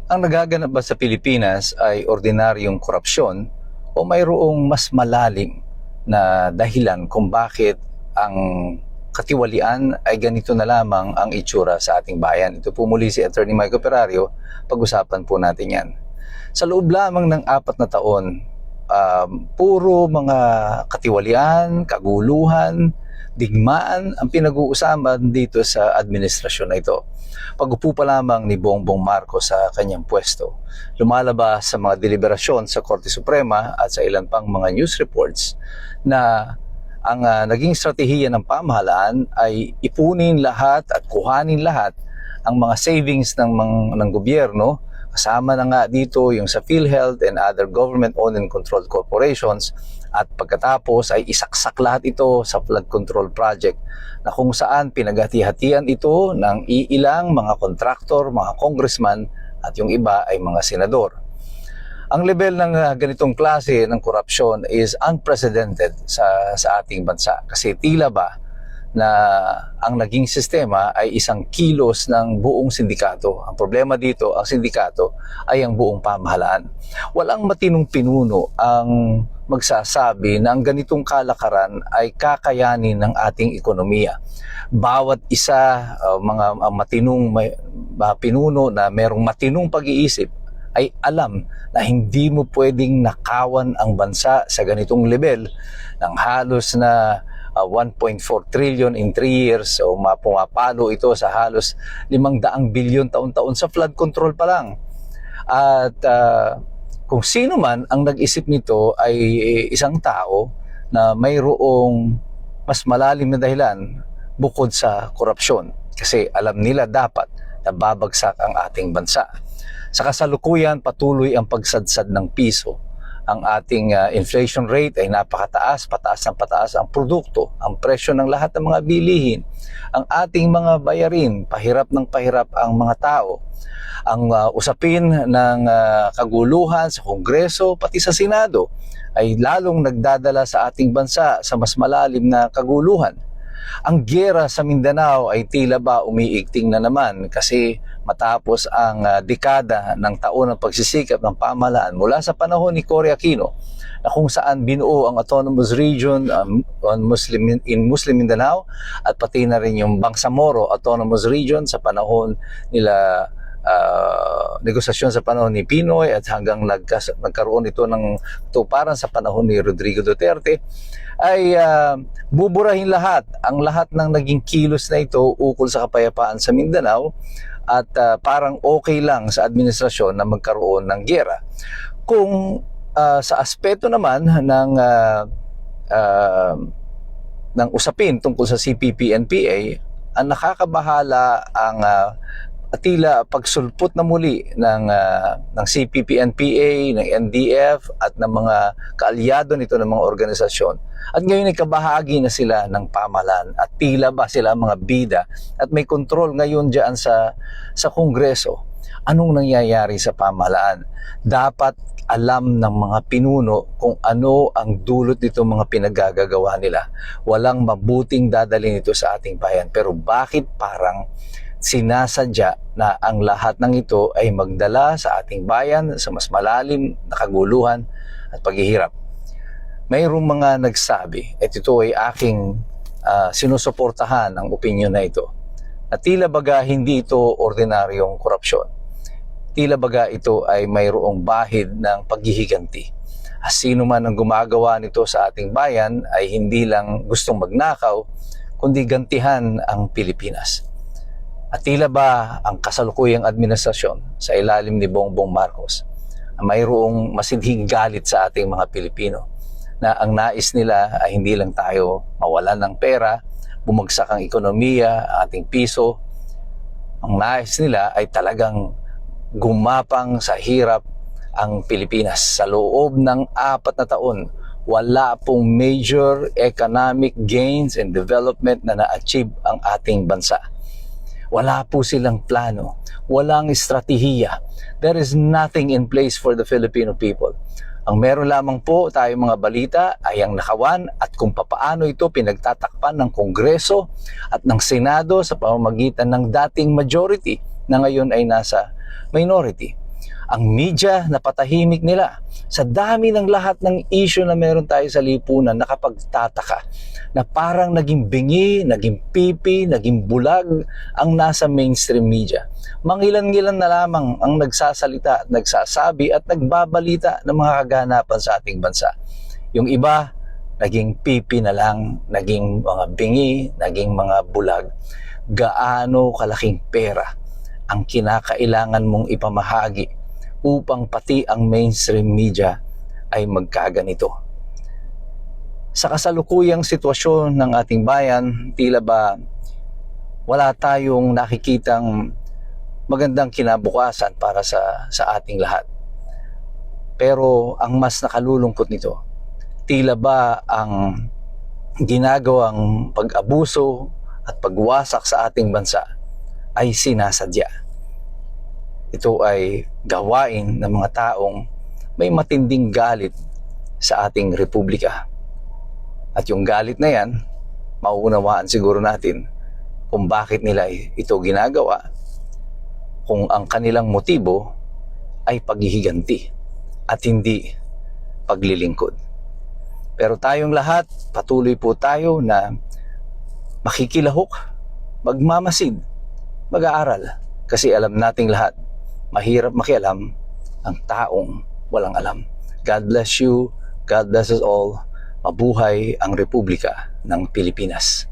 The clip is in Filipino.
Ang nagaganap ba sa Pilipinas ay ordinaryong korupsyon o mayroong mas malalim na dahilan kung bakit ang katiwalian ay ganito na lamang ang itsura sa ating bayan? Ito po muli si Attorney Michael Perario, pag-usapan po natin yan. Sa loob lamang ng 4 na taon, puro mga katiwalian, kaguluhan, digmaan ang pinag-uusapan dito sa administrasyon na ito. Pag-upo pa lamang ni Bongbong Marcos sa kanyang pwesto, lumalabas sa mga deliberasyon sa Korte Suprema at sa ilan pang mga news reports na ang naging strategiya ng pamahalaan ay ipunin lahat at kuhanin lahat ang mga savings ng gobyerno. Kasama na nga dito yung sa PhilHealth and other government-owned and controlled corporations, at pagkatapos ay isaksak lahat ito sa flood control project na kung saan pinaghati-hatian ito ng iilang mga kontraktor, mga congressman at yung iba ay mga senador. Ang level ng ganitong klase ng korupsyon is unprecedented sa ating bansa kasi tila ba na ang naging sistema ay isang kilos ng buong sindikato. Ang problema dito, ang sindikato ay ang buong pamahalaan. Walang matinong pinuno ang magsasabi na ang ganitong kalakaran ay kakayanin ng ating ekonomiya. Bawat isa, mga matinong pinuno na merong matinong pag-iisip ay alam na hindi mo pwedeng nakawan ang bansa sa ganitong level ng halos na 1.4 trillion in 3 years o pumapalo ito sa halos 500 bilyon taon-taon sa flood control pa lang. At kung sino man ang nag-isip nito ay isang tao na mayroong mas malalim na dahilan bukod sa korupsyon kasi alam nila dapat na babagsak ang ating bansa. Sa kasalukuyan, patuloy ang pagsadsad ng piso. Ang ating inflation rate ay napakataas, pataas ng pataas ang produkto, ang presyo ng lahat ng mga bilihin. Ang ating mga bayarin, pahirap ng pahirap ang mga tao. Ang usapin ng kaguluhan sa Kongreso, pati sa Senado, ay lalong nagdadala sa ating bansa sa mas malalim na kaguluhan. Ang giyera sa Mindanao ay tila ba umiigting na naman kasi matapos ang dekada ng taon ng pagsisikap ng pamahalaan mula sa panahon ni Cory Aquino na kung saan binuo ang autonomous region in Muslim Mindanao at pati na rin yung Bangsamoro autonomous region sa panahon nila negosasyon sa panahon ni Pinoy at hanggang nagkaroon ito ng tuparan sa panahon ni Rodrigo Duterte ay buburahin ang lahat ng naging kilos na ito ukol sa kapayapaan sa Mindanao at parang okay lang sa administrasyon na magkaroon ng giyera. Kung sa aspeto naman ng usapin tungkol sa CPP-NPA, ang nakakabahala ang tila pagsulpot na muli ng CPP-NPA, ng NDF at ng mga kaalyado nito ng mga organisasyon. At ngayon ay kabahagi na sila ng pamahalaan at tila ba sila ang mga bida at may kontrol ngayon dyan sa Kongreso. Anong nangyayari sa pamahalaan? Dapat alam ng mga pinuno kung ano ang dulot nito mga pinagagagawa nila. Walang mabuting dadalhin ito sa ating bayan. Pero bakit parang sinasadya na ang lahat ng ito ay magdala sa ating bayan sa mas malalim na kaguluhan at paghihirap? Mayroong mga nagsabi, at ito ay aking sinusuportahan ang opinyon na ito, na tila baga hindi ito ordinaryong korupsyon. Tila baga ito ay mayroong bahid ng paghihiganti. Sino man ang gumagawa nito sa ating bayan ay hindi lang gustong magnakaw, kundi gantihan ang Pilipinas. At tila ba ang kasalukuyang administrasyon sa ilalim ni Bongbong Marcos mayroong masidhing galit sa ating mga Pilipino na ang nais nila ay hindi lang tayo mawalan ng pera, bumagsak ang ekonomiya, ating piso. Ang nais nila ay talagang gumapang sa hirap ang Pilipinas. Sa loob ng 4 na taon, wala pong major economic gains and development na na-achieve ang ating bansa. Wala po silang plano, walang estratehiya. There is nothing in place for the Filipino people. Ang meron lamang po tayong mga balita ay ang nakawan at kung papaano ito pinagtatakpan ng Kongreso at ng Senado sa pamamagitan ng dating majority na ngayon ay nasa minority. Ang media na patahimik nila. Sa dami ng lahat ng issue na meron tayo sa lipunan, nakapagtataka na parang naging bingi, naging pipi, naging bulag ang nasa mainstream media. Mangilan-ngilan na lamang ang nagsasalita at nagsasabi at nagbabalita ng mga kaganapan sa ating bansa. Yung iba, naging pipi na lang, naging mga bingi, naging mga bulag. Gaano kalaking pera ang kinakailangan mong ipamahagi upang pati ang mainstream media ay magkaganito. Sa kasalukuyang sitwasyon ng ating bayan, tila ba wala tayong nakikitang magandang kinabukasan para sa ating lahat. Pero ang mas nakalulungkot nito, tila ba ang ginagawang pag-abuso at pagwasak sa ating bansa ay sinasadya. Ito ay gawain ng mga taong may matinding galit sa ating republika. At yung galit na yan, mauunawaan siguro natin kung bakit nila ito ginagawa, kung ang kanilang motibo ay paghihiganti at hindi paglilingkod. Pero tayong lahat, patuloy po tayo na makikilahok, magmamasid, mag-aaral. Kasi alam nating lahat, mahirap makialam ang taong walang alam. God bless you. God bless us all. Mabuhay ang Republika ng Pilipinas.